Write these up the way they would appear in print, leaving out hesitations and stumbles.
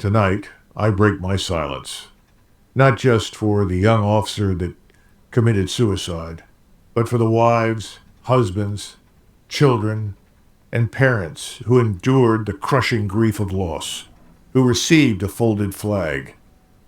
Tonight, I break my silence, not just for the young officer that committed suicide, but for the wives, husbands, children, and parents who endured the crushing grief of loss, who received a folded flag,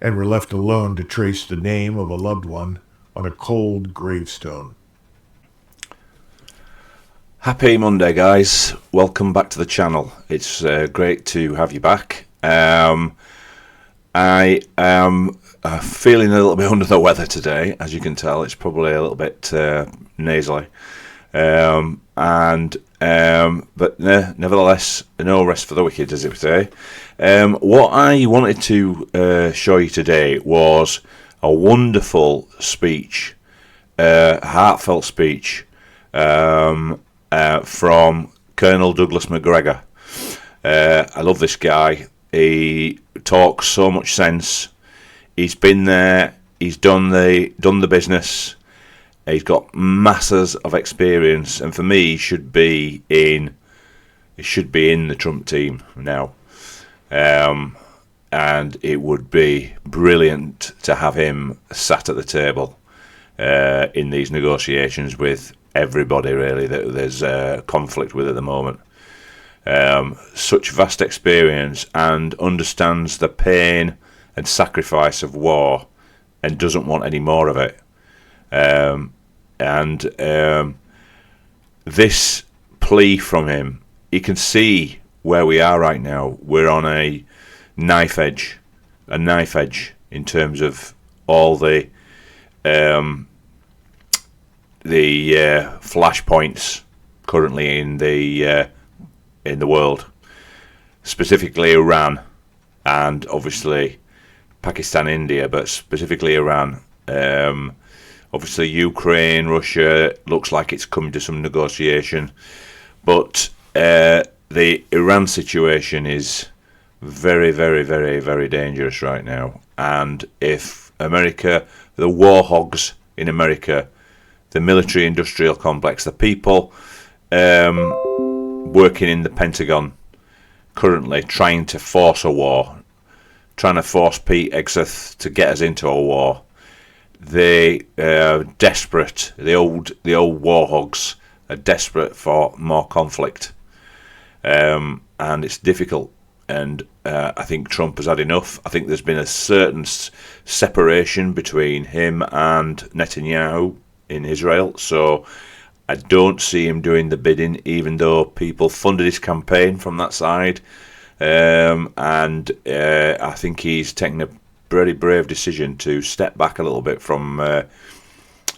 and were left alone to trace the name of a loved one on a cold gravestone. Happy Monday, guys. Welcome back to the channel. It's great to have you back. I am feeling a little bit under the weather today. As you can tell, it's probably a little bit nasally. But nevertheless, no rest for the wicked, as it would say. What I wanted to show you today was a wonderful speech, heartfelt speech, from Colonel Douglas Macgregor. I love this guy. He talks so much sense. He's been there. He's done the business. He's got masses of experience, and for me, he should be in the Trump team now. And it would be brilliant to have him sat at the table in these negotiations with everybody really that there's conflict with at the moment. Such vast experience, and understands the pain and sacrifice of war and doesn't want any more of it. This plea from him, you can see where we are right now. We're on a knife edge in terms of all the flashpoints currently in the world, specifically Iran, and obviously Pakistan, India, but specifically Iran. Obviously Ukraine, Russia looks like it's coming to some negotiation, but the Iran situation is very, very, very, very dangerous right now. And if America, the war hogs in America, the military-industrial complex, the people working in the Pentagon currently trying to force a war, trying to force Pete Hegseth to get us into a war. They are desperate. The old war hogs are desperate for more conflict, and it's difficult. And I think Trump has had enough. I think there's been a certain separation between him and Netanyahu in Israel. So I don't see him doing the bidding, even though people funded his campaign from that side. I think he's taken a very brave decision to step back a little bit from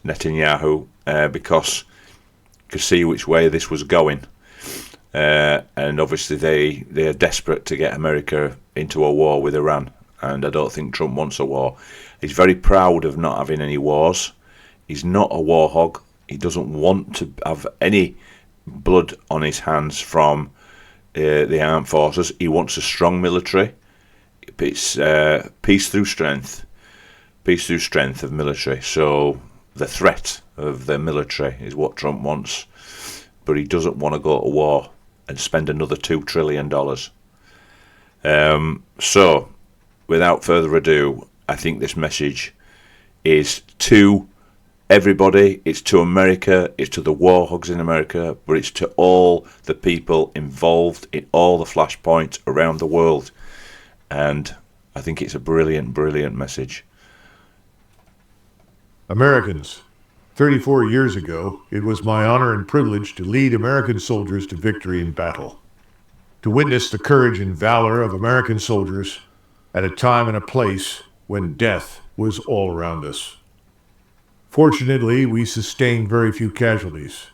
Netanyahu because you could see which way this was going. And obviously they are desperate to get America into a war with Iran. And I don't think Trump wants a war. He's very proud of not having any wars. He's not a war hog. He doesn't want to have any blood on his hands from the armed forces. He wants a strong military. It's peace through strength of military. So the threat of the military is what Trump wants, but he doesn't want to go to war and spend another $2 trillion. So without further ado, I think this message is to everybody. It's to America, it's to the war hogs in America, but it's to all the people involved in all the flashpoints around the world. And I think it's a brilliant, brilliant message. Americans, 34 years ago, it was my honor and privilege to lead American soldiers to victory in battle, to witness the courage and valor of American soldiers at a time and a place when death was all around us. Fortunately, we sustained very few casualties.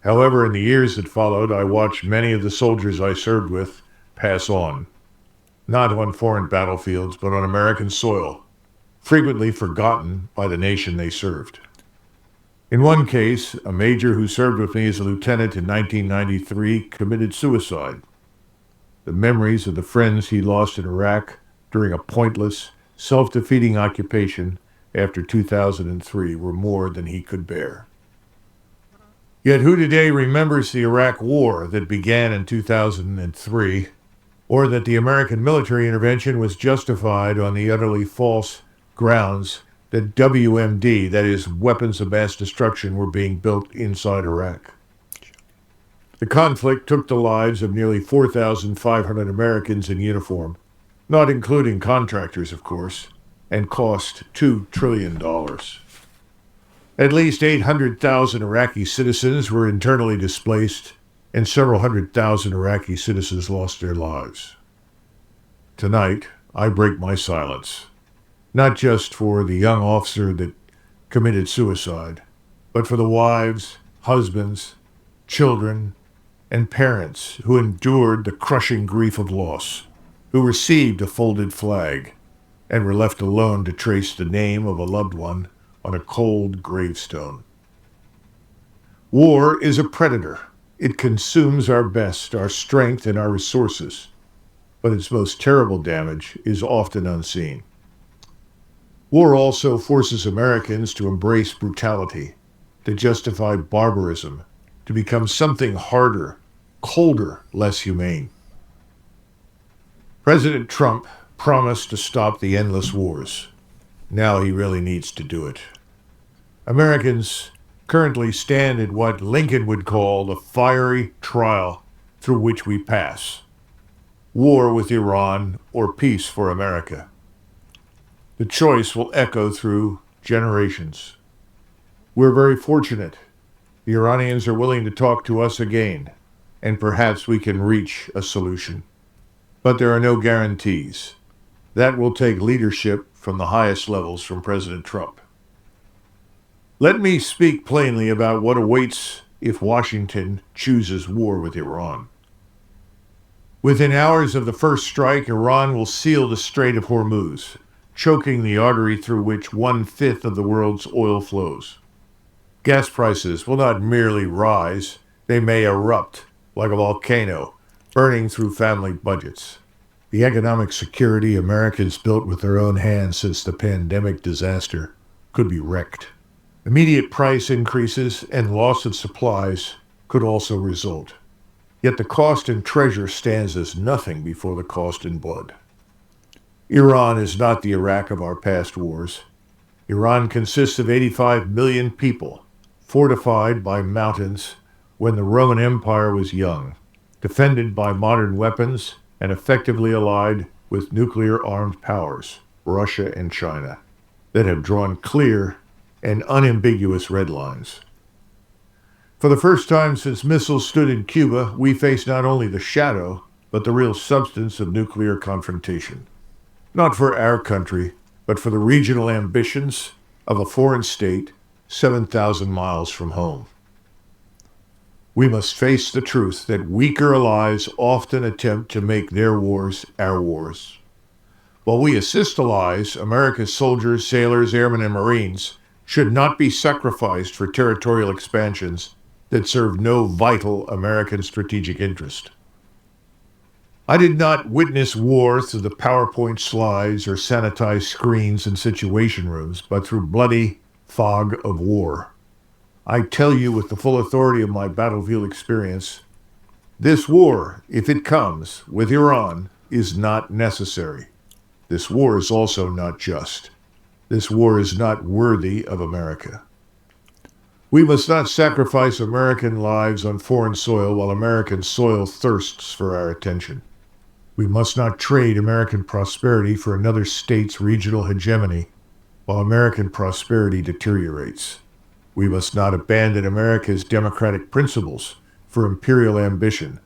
However, in the years that followed, I watched many of the soldiers I served with pass on, not on foreign battlefields, but on American soil, frequently forgotten by the nation they served. In one case, a major who served with me as a lieutenant in 1993 committed suicide. The memories of the friends he lost in Iraq during a pointless, self-defeating occupation after 2003 were more than he could bear. Yet who today remembers the Iraq War that began in 2003 or that the American military intervention was justified on the utterly false grounds that WMD, that is, weapons of mass destruction, were being built inside Iraq. The conflict took the lives of nearly 4,500 Americans in uniform, not including contractors, of course, and cost $2 trillion. At least 800,000 Iraqi citizens were internally displaced, and several 100,000 Iraqi citizens lost their lives. Tonight, I break my silence, not just for the young officer that committed suicide, but for the wives, husbands, children, and parents who endured the crushing grief of loss, who received a folded flag, and were left alone to trace the name of a loved one on a cold gravestone. War is a predator. It consumes our best, our strength, and our resources, but its most terrible damage is often unseen. War also forces Americans to embrace brutality, to justify barbarism, to become something harder, colder, less humane. President Trump promised to stop the endless wars. Now he really needs to do it. Americans currently stand at what Lincoln would call the fiery trial through which we pass: war with Iran or peace for America. The choice will echo through generations. We're very fortunate. The Iranians are willing to talk to us again, and perhaps we can reach a solution. But there are no guarantees. That will take leadership from the highest levels from President Trump. Let me speak plainly about what awaits if Washington chooses war with Iran. Within hours of the first strike, Iran will seal the Strait of Hormuz, choking the artery through which 1/5 of the world's oil flows. Gas prices will not merely rise, they may erupt like a volcano, burning through family budgets. The economic security Americans built with their own hands since the pandemic disaster could be wrecked. Immediate price increases and loss of supplies could also result. Yet the cost in treasure stands as nothing before the cost in blood. Iran is not the Iraq of our past wars. Iran consists of 85 million people, fortified by mountains when the Roman Empire was young, defended by modern weapons, and effectively allied with nuclear-armed powers, Russia and China, that have drawn clear and unambiguous red lines. For the first time since missiles stood in Cuba, we face not only the shadow, but the real substance of nuclear confrontation. Not for our country, but for the regional ambitions of a foreign state 7,000 miles from home. We must face the truth that weaker allies often attempt to make their wars our wars. While we assist allies, America's soldiers, sailors, airmen, and Marines should not be sacrificed for territorial expansions that serve no vital American strategic interest. I did not witness war through the PowerPoint slides or sanitized screens in situation rooms, but through bloody fog of war. I tell you with the full authority of my battlefield experience, this war, if it comes, with Iran, is not necessary. This war is also not just. This war is not worthy of America. We must not sacrifice American lives on foreign soil while American soil thirsts for our attention. We must not trade American prosperity for another state's regional hegemony while American prosperity deteriorates. We must not abandon America's democratic principles for imperial ambition,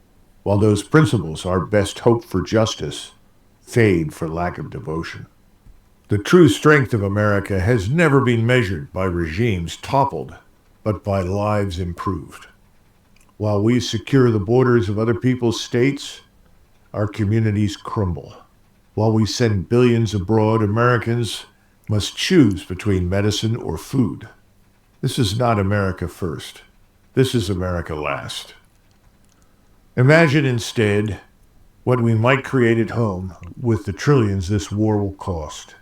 while those principles, our best hope for justice, fade for lack of devotion. The true strength of America has never been measured by regimes toppled, but by lives improved. While we secure the borders of other people's states, our communities crumble. While we send billions abroad, Americans must choose between medicine or food. This is not America first. This is America last. Imagine instead what we might create at home with the trillions this war will cost.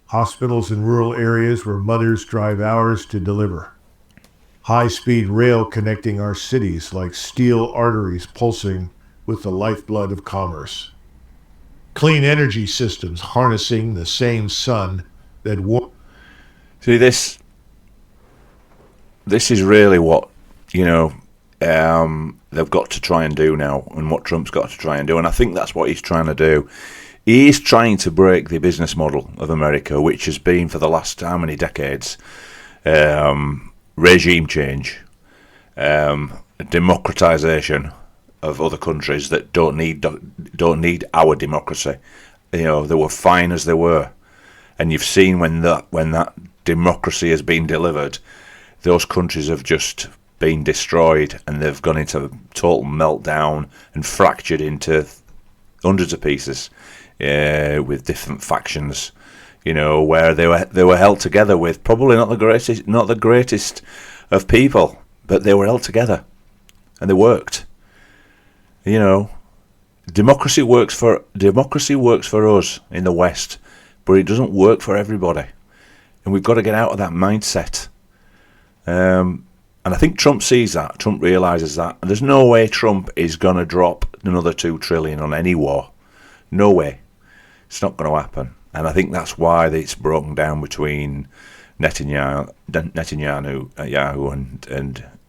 Hospitals in rural areas where mothers drive hours to deliver. High-speed rail connecting our cities like steel arteries pulsing with the lifeblood of commerce. Clean energy systems harnessing the same sun that See, this is really what, you know, they've got to try and do now, and what Trump's got to try and do. And I think that's what he's trying to do. He's trying to break the business model of America, which has been for the last how many decades? Regime change, democratization of other countries that don't need our democracy. You know, they were fine as they were, and you've seen when that democracy has been delivered, those countries have just been destroyed, and they've gone into total meltdown and fractured into hundreds of pieces, with different factions. You know, where they were held together with probably not the greatest of people, but they were held together, and they worked. You know, democracy works for us in the West, but it doesn't work for everybody, and we've got to get out of that mindset. And I think Trump sees that. Trump realises that. And there's no way Trump is going to drop another $2 trillion on any war. No way. It's not going to happen. And I think that's why it's broken down between Netanyahu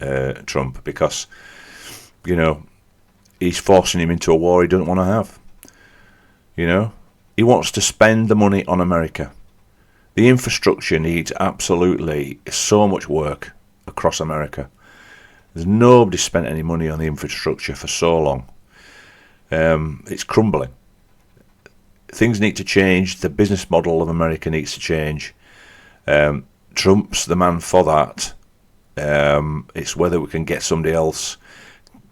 and Trump, because, you know, he's forcing him into a war he doesn't want to have. You know, he wants to spend the money on America. The infrastructure needs absolutely so much work across America. There's nobody spent any money on the infrastructure for so long. It's crumbling. Things need to change. The business model of America needs to change. Trump's the man for that. It's whether we can get somebody else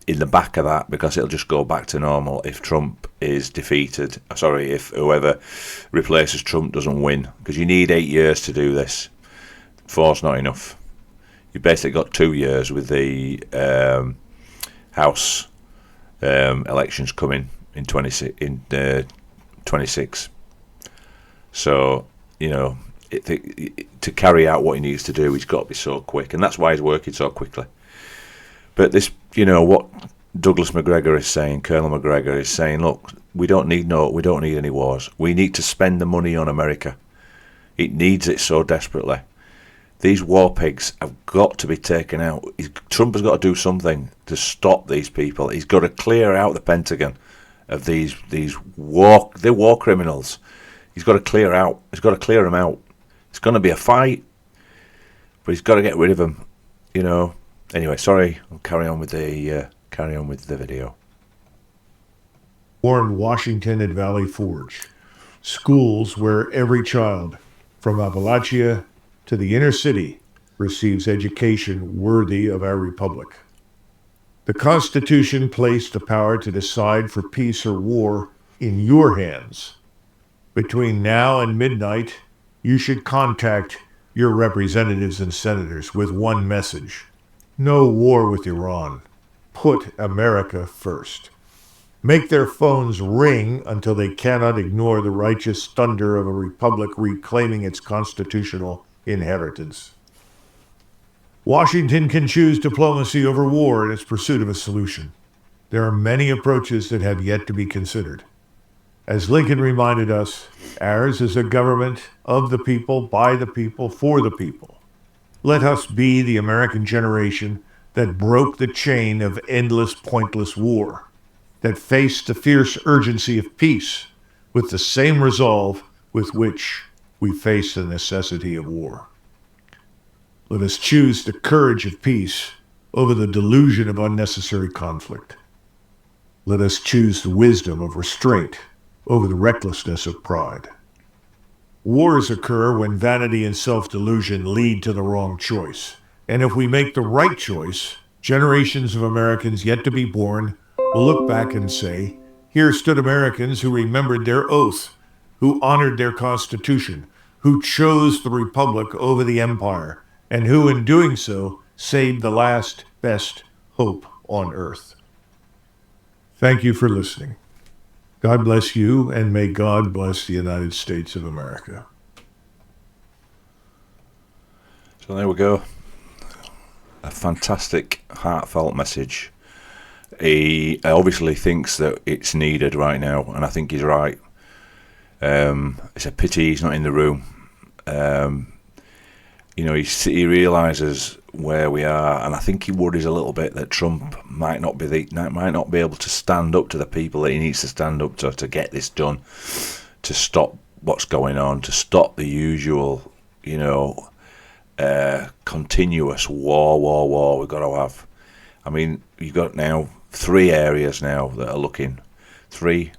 in the back of that, because it'll just go back to normal if Trump is defeated. Sorry, if whoever replaces Trump doesn't win, because you need 8 years to do this. 4's not enough. You've basically got 2 years with the House elections coming in 26. So, you know, to carry out what he needs to do, he's got to be so quick, and that's why he's working so quickly. But this, you know, what Douglas Macgregor is saying, Colonel Macgregor is saying, look, we don't need any wars. We need to spend the money on America. It needs it so desperately. These war pigs have got to be taken out. Trump has got to do something to stop these people. He's got to clear out the Pentagon of these war criminals. He's got to clear them out. It's going to be a fight, but he's got to get rid of them. You know. Anyway, sorry. I'll carry on with the video. Warren Washington at Valley Forge, schools where every child, from Appalachia to the inner city, receives education worthy of our republic. The Constitution placed the power to decide for peace or war in your hands. Between now and midnight, you should contact your representatives and senators with one message: no war with Iran. Put America first. Make their phones ring until they cannot ignore the righteous thunder of a republic reclaiming its constitutional inheritance. Washington can choose diplomacy over war in its pursuit of a solution. There are many approaches that have yet to be considered. As Lincoln reminded us, ours is a government of the people, by the people, for the people. Let us be the American generation that broke the chain of endless, pointless war, that faced the fierce urgency of peace with the same resolve with which we face the necessity of war. Let us choose the courage of peace over the delusion of unnecessary conflict. Let us choose the wisdom of restraint over the recklessness of pride. Wars occur when vanity and self-delusion lead to the wrong choice. And if we make the right choice, generations of Americans yet to be born will look back and say, here stood Americans who remembered their oath, who honored their Constitution, who chose the Republic over the Empire, and who in doing so saved the last best hope on earth. Thank you for listening. God bless you, and may God bless the United States of America. So there we go. A fantastic, heartfelt message. He obviously thinks that it's needed right now, and I think he's right. It's a pity he's not in the room. He realises where we are, and I think he worries a little bit that Trump might not be able to stand up to the people that he needs to stand up to get this done, to stop what's going on, to stop the usual, continuous war we've got to have. I mean, you've got now 3 areas now that are looking, 4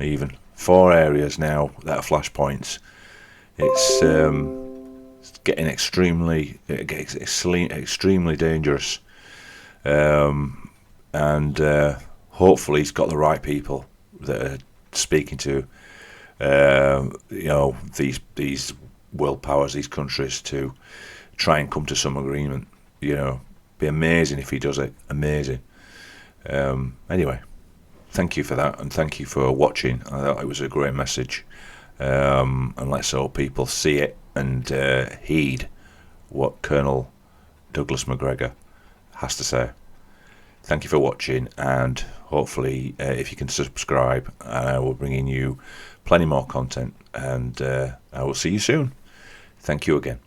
areas now that are flashpoints. It's getting extremely dangerous, and hopefully he's got the right people that are speaking to these world powers, these countries, to try and come to some agreement. Be amazing if he does it. Amazing. Anyway, thank you for that, and thank you for watching. I thought it was a great message, and let's hope people see it and heed what Colonel Douglas Macgregor has to say. Thank you for watching, and hopefully if you can subscribe, I will bring in you plenty more content, and I will see you soon. Thank you again.